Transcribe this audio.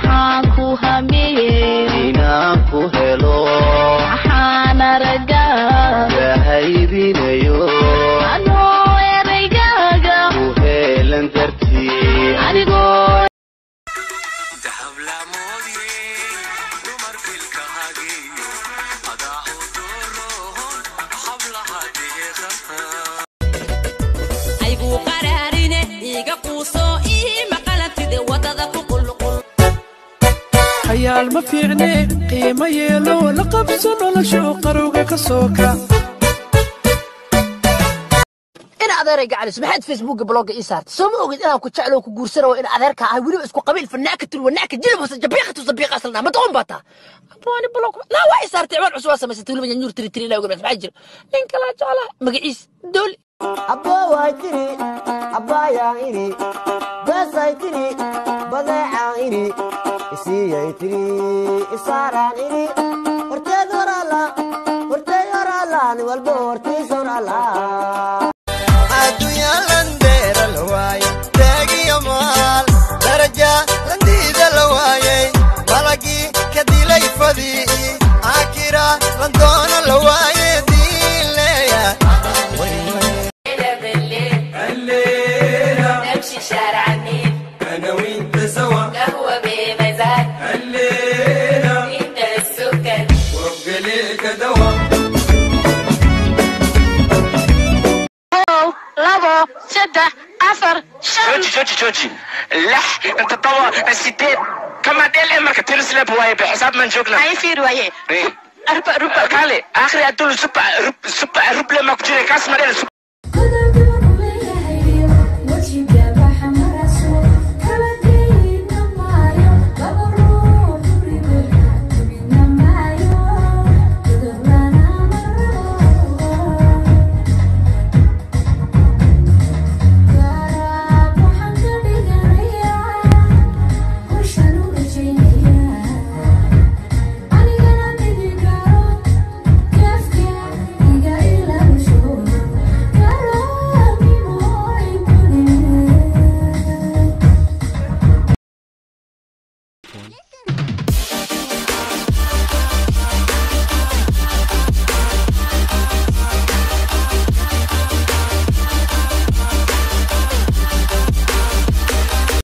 Aku hamil, inaku helo, ahana raga, haybinayo, ano eraygaga, ku helan darti, anigo. aygu qararine iga quuso maqalantide wadada ku qulqul hayaal ma fiicne qiimo yeelo la qabso nolosha qarowga ka sooka ina adeerayga cali maxaad facebook blog ii saartay soo ma ogid inaan ku jeclo ku guursanayo in adeerka ah waliba isku qabiil fanaakatul wanaaka jilib hoose jabiiqatu sabiiqa asalna ma doon bata abani blog la waa ii saartay waan cusub samaysatay waliba nyuur tiri la ogaa maxaa jira ninka la jecla magaciis dool abbo waajiri abaya iri basay tiri badeeca iri isiyay tiri isaaran iri horteed warala ni walbo hortiis warala adunya landera laway, tagiyo mal, daraja landida laway, balagi kadilay fadi, akira landona laway dileya. نمشي شارع النيل انا وانت سوا قهوة بمزاج الليله انت السكر وابقى ليك دوا Labo, saddex, afar, shan. جوجي لح انت طوى الستات كما ديل امرك ترسل بواي بحساب من شغلنا Ay fiir waaye. ايه Arba. كالي اخري ادول سبع رب لما كنت كاس مريل